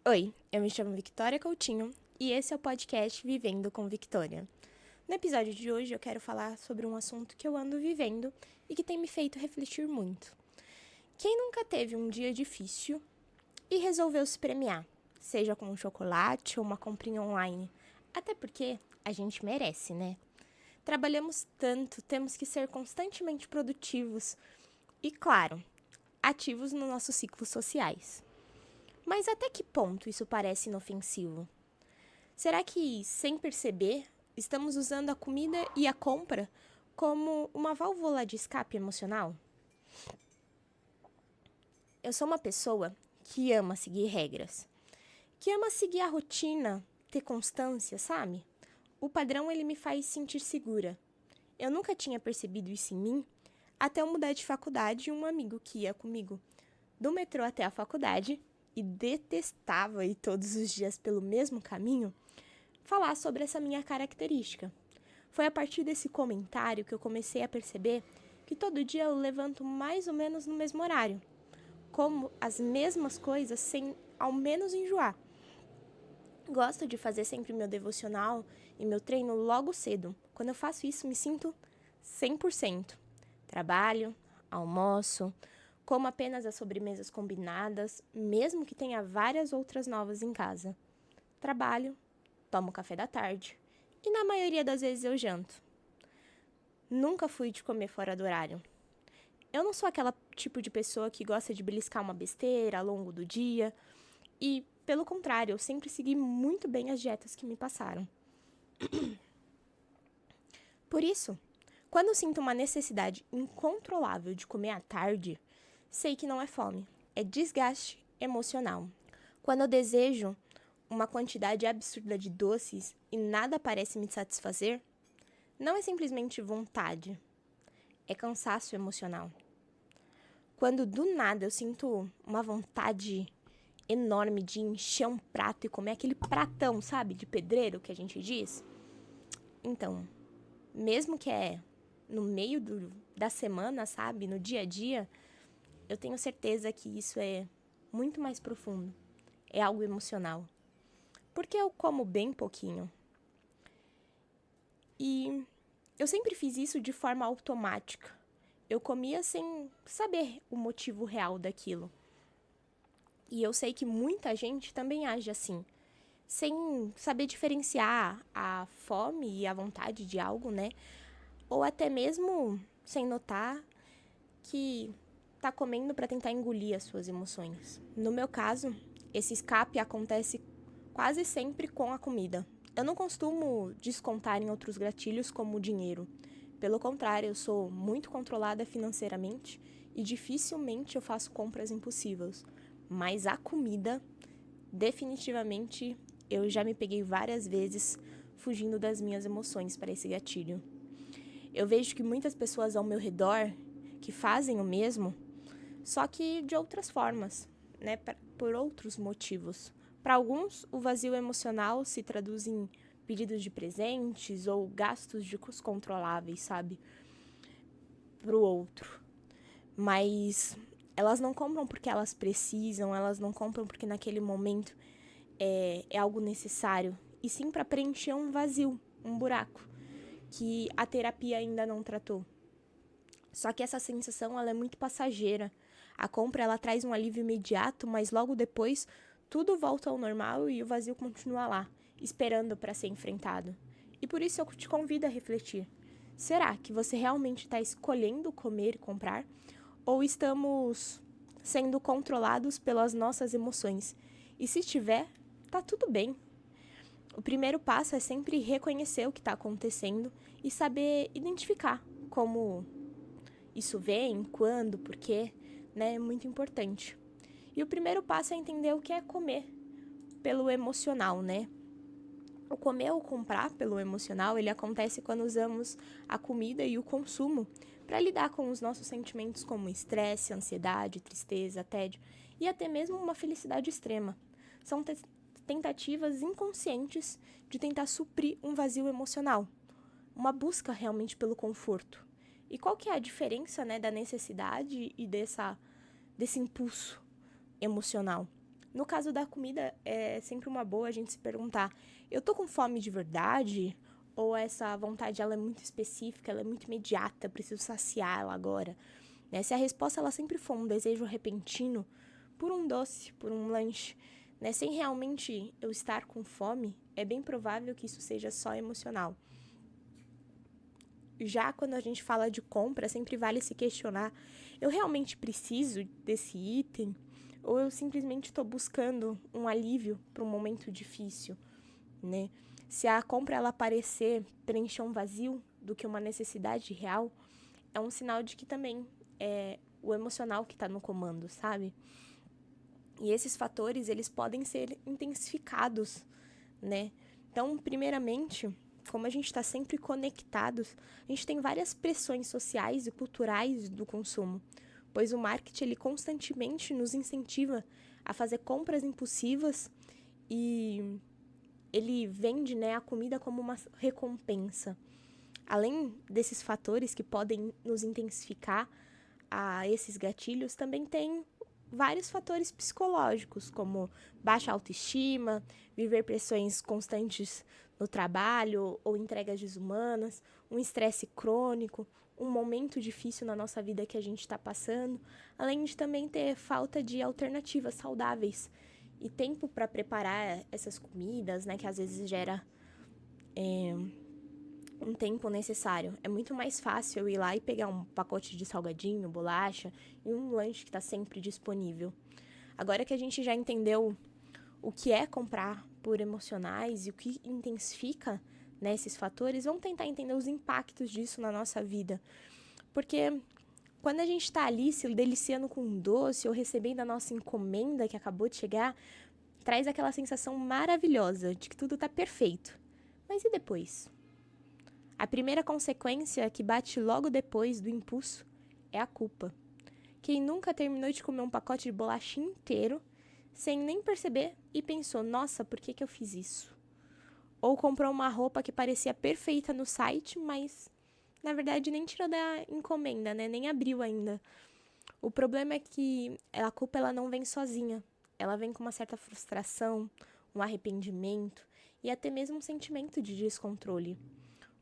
Oi, eu me chamo Victoria Coutinho e esse é o podcast Vivendo com Victoria. No episódio de hoje eu quero falar sobre um assunto que eu ando vivendo e que tem me feito refletir muito. Quem nunca teve um dia difícil e resolveu se premiar, seja com um chocolate ou uma comprinha online? Até porque a gente merece, né? Trabalhamos tanto, temos que ser constantemente produtivos e, claro, ativos nos nossos ciclos sociais. Mas até que ponto isso parece inofensivo? Será que, sem perceber, estamos usando a comida e a compra como uma válvula de escape emocional? Eu sou uma pessoa que ama seguir regras, que ama seguir a rotina, ter constância, sabe? O padrão ele me faz sentir segura. Eu nunca tinha percebido isso em mim até eu mudar de faculdade e um amigo que ia comigo do metrô até a faculdade e detestava ir todos os dias pelo mesmo caminho, falar sobre essa minha característica. Foi a partir desse comentário que eu comecei a perceber que todo dia eu levanto mais ou menos no mesmo horário, como as mesmas coisas sem ao menos enjoar. Gosto de fazer sempre meu devocional e meu treino logo cedo. Quando eu faço isso, me sinto 100%. Trabalho, almoço, como apenas as sobremesas combinadas, mesmo que tenha várias outras novas em casa. Trabalho, tomo café da tarde e na maioria das vezes eu janto. Nunca fui de comer fora do horário. Eu não sou aquela tipo de pessoa que gosta de beliscar uma besteira ao longo do dia e, pelo contrário, eu sempre segui muito bem as dietas que me passaram. Por isso, quando eu sinto uma necessidade incontrolável de comer à tarde, sei que não é fome, é desgaste emocional. Quando eu desejo uma quantidade absurda de doces e nada parece me satisfazer, não é simplesmente vontade, é cansaço emocional. Quando do nada eu sinto uma vontade enorme de encher um prato e comer aquele pratão, sabe, de pedreiro que a gente diz, então, mesmo que é no meio da semana, sabe, no dia a dia, eu tenho certeza que isso é muito mais profundo, é algo emocional. Porque eu como bem pouquinho. E eu sempre fiz isso de forma automática. Eu comia sem saber o motivo real daquilo. E eu sei que muita gente também age assim, sem saber diferenciar a fome e a vontade de algo, né? Ou até mesmo sem notar que tá comendo para tentar engolir as suas emoções. No meu caso, esse escape acontece quase sempre com a comida. Eu não costumo descontar em outros gatilhos como o dinheiro. Pelo contrário, eu sou muito controlada financeiramente e dificilmente eu faço compras impulsivas. Mas a comida, definitivamente, eu já me peguei várias vezes fugindo das minhas emoções para esse gatilho. Eu vejo que muitas pessoas ao meu redor que fazem o mesmo, só que de outras formas, né, por outros motivos. Para alguns, o vazio emocional se traduz em pedidos de presentes ou gastos descontroláveis, sabe? Para o outro. Mas elas não compram porque elas precisam, elas não compram porque naquele momento é algo necessário, e sim para preencher um vazio, um buraco, que a terapia ainda não tratou. Só que essa sensação ela é muito passageira. A compra ela traz um alívio imediato, mas logo depois tudo volta ao normal e o vazio continua lá, esperando para ser enfrentado. E por isso eu te convido a refletir. Será que você realmente está escolhendo comer e comprar? Ou estamos sendo controlados pelas nossas emoções? E se estiver, tá tudo bem. O primeiro passo é sempre reconhecer o que está acontecendo e saber identificar como isso vem, quando, por quê, né? É muito importante. E o primeiro passo é entender o que é comer pelo emocional, né? O comer ou comprar pelo emocional, ele acontece quando usamos a comida e o consumo para lidar com os nossos sentimentos como estresse, ansiedade, tristeza, tédio e até mesmo uma felicidade extrema. São tentativas inconscientes de tentar suprir um vazio emocional, uma busca realmente pelo conforto. E qual que é a diferença, né, da necessidade e desse impulso emocional? No caso da comida, é sempre uma boa a gente se perguntar, eu tô com fome de verdade? Ou essa vontade ela é muito específica, ela é muito imediata, preciso saciar ela agora? Né? Se a resposta ela sempre for um desejo repentino por um doce, por um lanche, né? Sem realmente eu estar com fome, é bem provável que isso seja só emocional. Já quando a gente fala de compra, sempre vale se questionar, eu realmente preciso desse item? Ou eu simplesmente estou buscando um alívio para um momento difícil, né? Se a compra ela parecer preencher um vazio do que uma necessidade real, é um sinal de que também é o emocional que está no comando, sabe? E esses fatores, eles podem ser intensificados, né? Então, primeiramente, como a gente está sempre conectados, a gente tem várias pressões sociais e culturais do consumo, pois o marketing ele constantemente nos incentiva a fazer compras impulsivas e ele vende, né, a comida como uma recompensa. Além desses fatores que podem nos intensificar a esses gatilhos, também tem vários fatores psicológicos, como baixa autoestima, viver pressões constantes no trabalho ou entregas desumanas, um estresse crônico, um momento difícil na nossa vida que a gente está passando, além de também ter falta de alternativas saudáveis e tempo para preparar essas comidas, né, que às vezes gera um tempo necessário. É muito mais fácil eu ir lá e pegar um pacote de salgadinho, bolacha e um lanche que está sempre disponível. Agora que a gente já entendeu o que é comprar por emocionais e o que intensifica, né, esses fatores, vamos tentar entender os impactos disso na nossa vida. Porque quando a gente está ali se deliciando com um doce ou recebendo a nossa encomenda que acabou de chegar, traz aquela sensação maravilhosa de que tudo está perfeito. Mas e depois? A primeira consequência que bate logo depois do impulso é a culpa. Quem nunca terminou de comer um pacote de bolacha inteiro sem nem perceber e pensou, nossa, por que eu fiz isso? Ou comprou uma roupa que parecia perfeita no site, mas na verdade nem tirou da encomenda, né? Nem abriu ainda. O problema é que a culpa ela não vem sozinha. Ela vem com uma certa frustração, um arrependimento e até mesmo um sentimento de descontrole.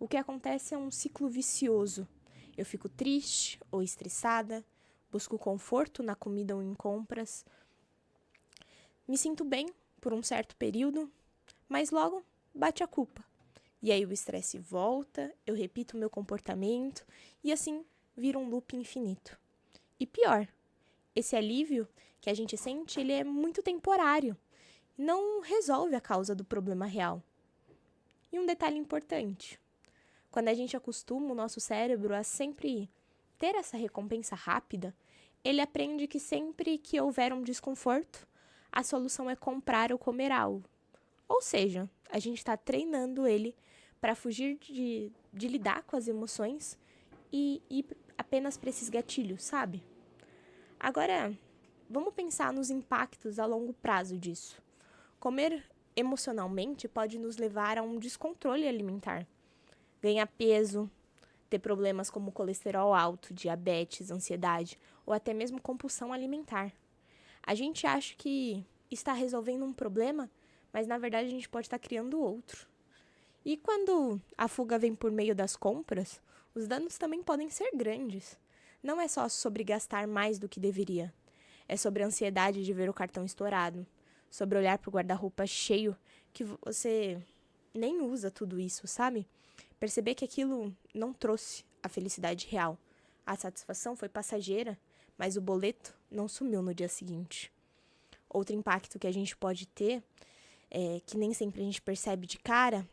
O que acontece é um ciclo vicioso. Eu fico triste ou estressada, busco conforto na comida ou em compras, me sinto bem por um certo período, mas logo bate a culpa. E aí o estresse volta, eu repito o meu comportamento e assim vira um loop infinito. E pior, esse alívio que a gente sente, ele é muito temporário, não resolve a causa do problema real. E um detalhe importante, quando a gente acostuma o nosso cérebro a sempre ter essa recompensa rápida, ele aprende que sempre que houver um desconforto, a solução é comprar ou comer algo. Ou seja, a gente está treinando ele para fugir de lidar com as emoções e ir apenas para esses gatilhos, sabe? Agora, vamos pensar nos impactos a longo prazo disso. Comer emocionalmente pode nos levar a um descontrole alimentar. Ganhar peso, ter problemas como colesterol alto, diabetes, ansiedade ou até mesmo compulsão alimentar. A gente acha que está resolvendo um problema, mas na verdade a gente pode estar criando outro. E quando a fuga vem por meio das compras, os danos também podem ser grandes. Não é só sobre gastar mais do que deveria. É sobre a ansiedade de ver o cartão estourado, sobre olhar para o guarda-roupa cheio que você nem usa tudo isso, sabe? Perceber que aquilo não trouxe a felicidade real. A satisfação foi passageira, mas o boleto não sumiu no dia seguinte. Outro impacto que a gente pode ter, que nem sempre a gente percebe de cara,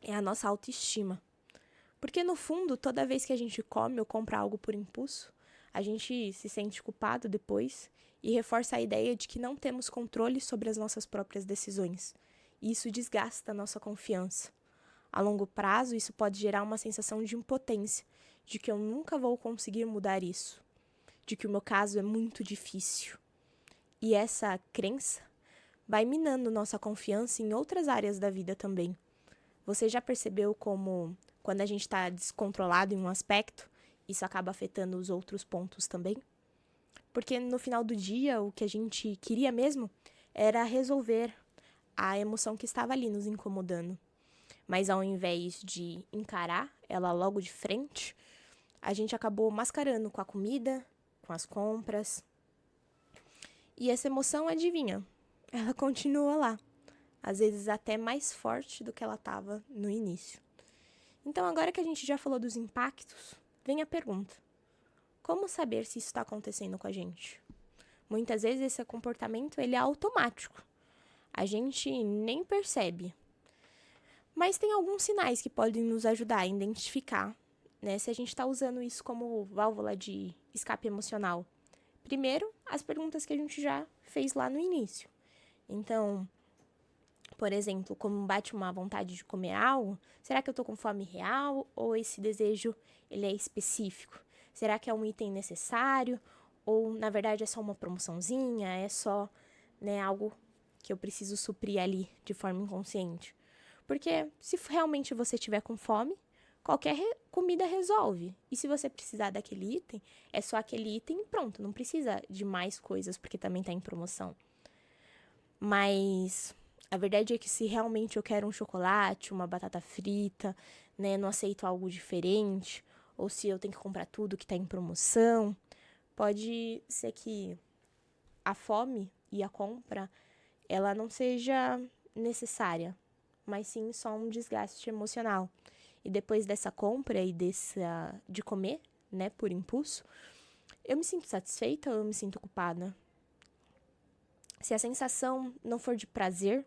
é a nossa autoestima. Porque no fundo, toda vez que a gente come ou compra algo por impulso, a gente se sente culpado depois e reforça a ideia de que não temos controle sobre as nossas próprias decisões. E isso desgasta a nossa confiança. A longo prazo, isso pode gerar uma sensação de impotência, de que eu nunca vou conseguir mudar isso, de que o meu caso é muito difícil. E essa crença vai minando nossa confiança em outras áreas da vida também. Você já percebeu como, quando a gente está descontrolado em um aspecto, isso acaba afetando os outros pontos também? Porque no final do dia, o que a gente queria mesmo era resolver a emoção que estava ali nos incomodando. Mas ao invés de encarar ela logo de frente, a gente acabou mascarando com a comida, com as compras. E essa emoção, adivinha, ela continua lá. Às vezes até mais forte do que ela estava no início. Então, agora que a gente já falou dos impactos, vem a pergunta: como saber se isso está acontecendo com a gente? Muitas vezes esse comportamento ele é automático. A gente nem percebe. Mas tem alguns sinais que podem nos ajudar a identificar, né, se a gente está usando isso como válvula de escape emocional. Primeiro, as perguntas que a gente já fez lá no início. Então, por exemplo, como bate uma vontade de comer algo, será que eu estou com fome real ou esse desejo ele é específico? Será que é um item necessário ou, na verdade, é só uma promoçãozinha, é só, né, algo que eu preciso suprir ali de forma inconsciente? Porque se realmente você estiver com fome, qualquer comida resolve. E se você precisar daquele item, é só aquele item e pronto. Não precisa de mais coisas porque também está em promoção. Mas a verdade é que se realmente eu quero um chocolate, uma batata frita, né, não aceito algo diferente, ou se eu tenho que comprar tudo que está em promoção, pode ser que a fome e a compra, ela não seja necessária, mas sim só um desgaste emocional. E depois dessa compra e de comer, né, por impulso, eu me sinto satisfeita ou eu me sinto culpada? Se a sensação não for de prazer,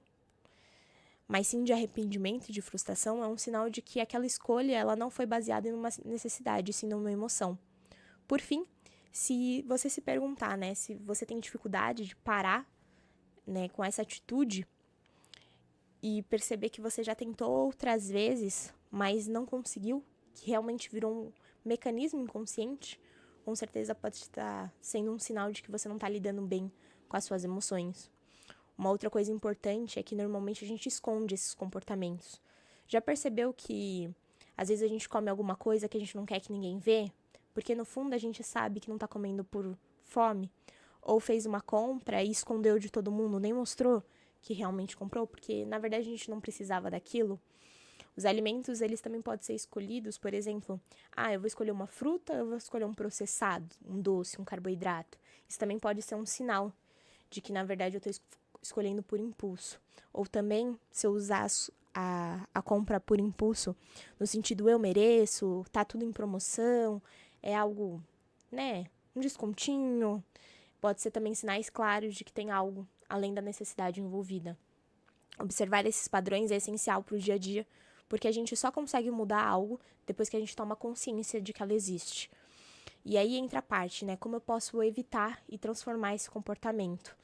mas sim de arrependimento e de frustração, é um sinal de que aquela escolha ela não foi baseada em uma necessidade, sim numa emoção. Por fim, se você se perguntar, né, se você tem dificuldade de parar, né, com essa atitude e perceber que você já tentou outras vezes, mas não conseguiu, que realmente virou um mecanismo inconsciente, com certeza pode estar sendo um sinal de que você não está lidando bem com as suas emoções. Uma outra coisa importante é que normalmente a gente esconde esses comportamentos. Já percebeu que às vezes a gente come alguma coisa que a gente não quer que ninguém vê? Porque no fundo a gente sabe que não tá comendo por fome? Ou fez uma compra e escondeu de todo mundo, nem mostrou que realmente comprou? Porque na verdade a gente não precisava daquilo. Os alimentos, eles também podem ser escolhidos, por exemplo, eu vou escolher uma fruta, eu vou escolher um processado, um doce, um carboidrato. Isso também pode ser um sinal de que na verdade eu tô escolhendo por impulso. Ou também, se eu usar a compra por impulso, no sentido eu mereço, tá tudo em promoção, é algo, né, um descontinho. Pode ser também sinais claros de que tem algo além da necessidade envolvida. Observar esses padrões é essencial para o dia a dia, porque a gente só consegue mudar algo depois que a gente toma consciência de que ela existe. E aí entra a parte, né, como eu posso evitar e transformar esse comportamento.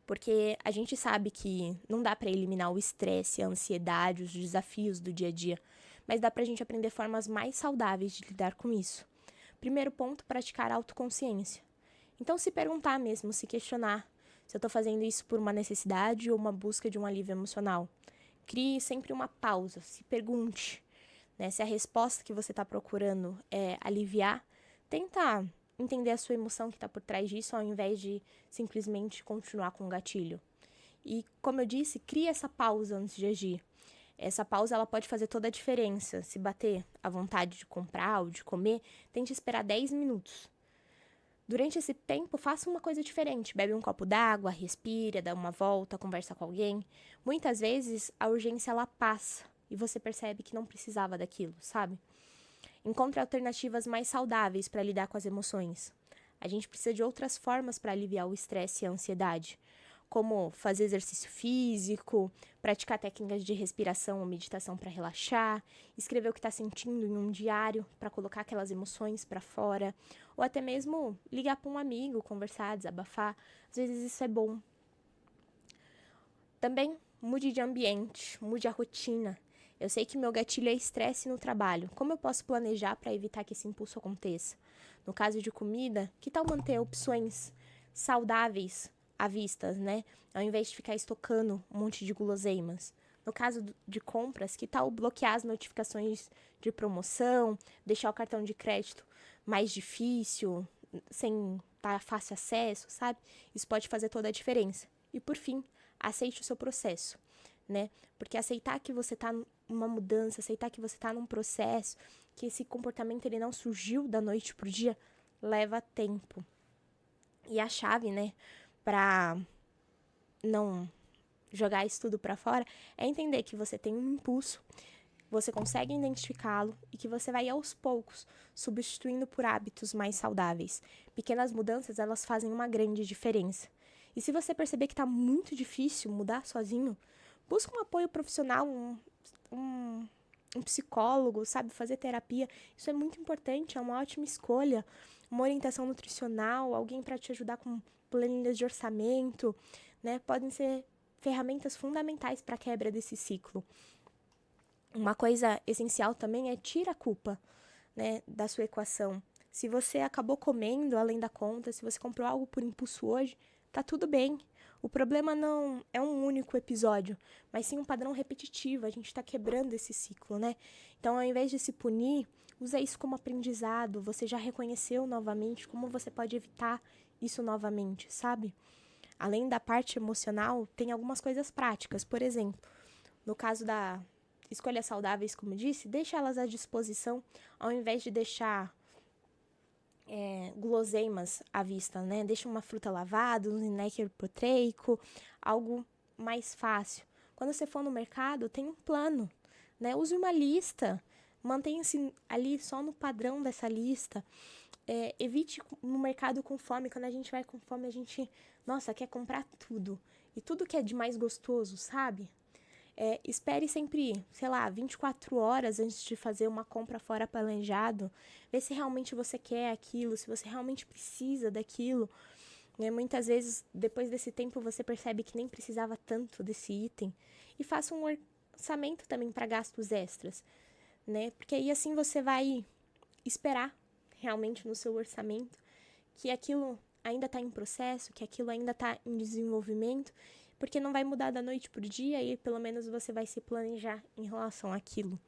Porque a gente sabe que não dá para eliminar o estresse, a ansiedade, os desafios do dia a dia, mas dá pra gente aprender formas mais saudáveis de lidar com isso. Primeiro ponto, praticar a autoconsciência. Então, se perguntar mesmo, se questionar se eu estou fazendo isso por uma necessidade ou uma busca de um alívio emocional. Crie sempre uma pausa, se pergunte, né, se a resposta que você está procurando é aliviar, tenta entender a sua emoção que está por trás disso, ao invés de simplesmente continuar com o gatilho. E, como eu disse, crie essa pausa antes de agir. Essa pausa ela pode fazer toda a diferença. Se bater a vontade de comprar ou de comer, tente esperar 10 minutos. Durante esse tempo, faça uma coisa diferente. Bebe um copo d'água, respira, dá uma volta, conversa com alguém. Muitas vezes, a urgência ela passa e você percebe que não precisava daquilo, sabe? Encontre alternativas mais saudáveis para lidar com as emoções. A gente precisa de outras formas para aliviar o estresse e a ansiedade, como fazer exercício físico, praticar técnicas de respiração ou meditação para relaxar, escrever o que está sentindo em um diário para colocar aquelas emoções para fora, ou até mesmo ligar para um amigo, conversar, desabafar. Às vezes isso é bom. Também mude de ambiente, mude a rotina. Eu sei que meu gatilho é estresse no trabalho. Como eu posso planejar para evitar que esse impulso aconteça? No caso de comida, que tal manter opções saudáveis à vista, né? Ao invés de ficar estocando um monte de guloseimas. No caso de compras, que tal bloquear as notificações de promoção, deixar o cartão de crédito mais difícil, sem tá fácil acesso, sabe? Isso pode fazer toda a diferença. E por fim, aceite o seu processo, né? Porque aceitar que você tá numa mudança, aceitar que você tá num processo, que esse comportamento ele não surgiu da noite pro dia, leva tempo. E a chave, né, pra não jogar isso tudo pra fora, é entender que você tem um impulso, você consegue identificá-lo e que você vai aos poucos substituindo por hábitos mais saudáveis. Pequenas mudanças, elas fazem uma grande diferença. E se você perceber que está muito difícil mudar sozinho, busca um apoio profissional, um psicólogo, sabe, fazer terapia. Isso é muito importante, é uma ótima escolha. Uma orientação nutricional, alguém para te ajudar com planilhas de orçamento, né? Podem ser ferramentas fundamentais para a quebra desse ciclo. Uma coisa essencial também é tira a culpa, né, da sua equação. Se você acabou comendo além da conta, se você comprou algo por impulso hoje, tá tudo bem. O problema não é um único episódio, mas sim um padrão repetitivo. A gente está quebrando esse ciclo, né? Então, ao invés de se punir, usa isso como aprendizado. Você já reconheceu novamente como você pode evitar isso novamente, sabe? Além da parte emocional, tem algumas coisas práticas. Por exemplo, no caso da escolhas saudáveis, como eu disse, deixa elas à disposição, ao invés de deixar guloseimas à vista, né? Deixa uma fruta lavada, um snack proteico, algo mais fácil. Quando você for no mercado, tem um plano, né? Use uma lista, mantenha-se ali só no padrão dessa lista. Evite no mercado com fome. Quando a gente vai com fome, a gente, nossa, quer comprar tudo. E tudo que é de mais gostoso, sabe? Espere sempre, sei lá, 24 horas antes de fazer uma compra fora planejado. Vê se realmente você quer aquilo, se você realmente precisa daquilo. Muitas vezes, depois desse tempo, você percebe que nem precisava tanto desse item. E faça um orçamento também para gastos extras, né? Porque aí assim você vai esperar realmente no seu orçamento que aquilo ainda está em processo, que aquilo ainda está em desenvolvimento, porque não vai mudar da noite para o dia e pelo menos você vai se planejar em relação àquilo.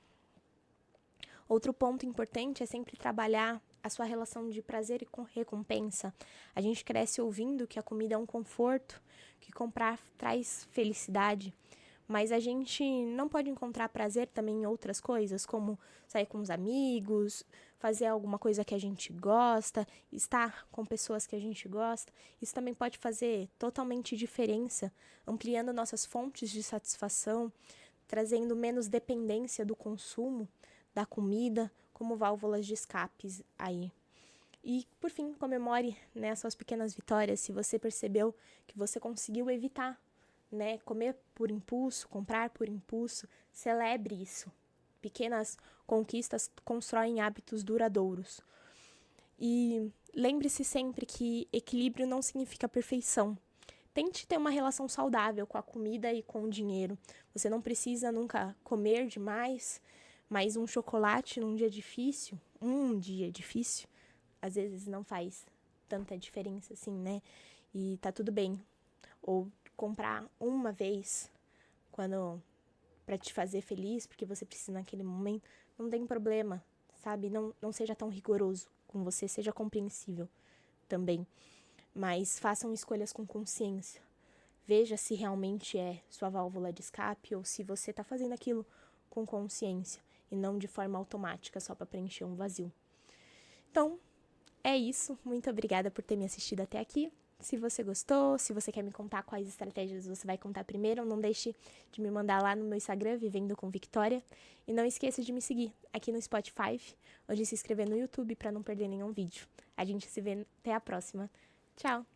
Outro ponto importante é sempre trabalhar a sua relação de prazer e com recompensa. A gente cresce ouvindo que a comida é um conforto, que comprar traz felicidade, mas a gente não pode encontrar prazer também em outras coisas, como sair com os amigos, fazer alguma coisa que a gente gosta, estar com pessoas que a gente gosta. Isso também pode fazer totalmente diferença, ampliando nossas fontes de satisfação, trazendo menos dependência do consumo da comida, como válvulas de escapes aí. E, por fim, comemore, né, as suas pequenas vitórias. Se você percebeu que você conseguiu evitar, né, comer por impulso, comprar por impulso, celebre isso. Pequenas conquistas constroem hábitos duradouros. E lembre-se sempre que equilíbrio não significa perfeição. Tente ter uma relação saudável com a comida e com o dinheiro. Você não precisa nunca comer demais, mas um chocolate num dia difícil, às vezes não faz tanta diferença assim, né? E tá tudo bem. Ou comprar uma vez para te fazer feliz, porque você precisa naquele momento, não tem problema, sabe? Não seja tão rigoroso com você, seja compreensível também. Mas façam escolhas com consciência. Veja se realmente é sua válvula de escape ou se você está fazendo aquilo com consciência e não de forma automática, só para preencher um vazio. Então, é isso. Muito obrigada por ter me assistido até aqui. Se você gostou, se você quer me contar quais estratégias você vai contar primeiro, não deixe de me mandar lá no meu Instagram, Vivendo com Victoria. E não esqueça de me seguir aqui no Spotify, ou de se inscrever no YouTube para não perder nenhum vídeo. A gente se vê até a próxima. Tchau!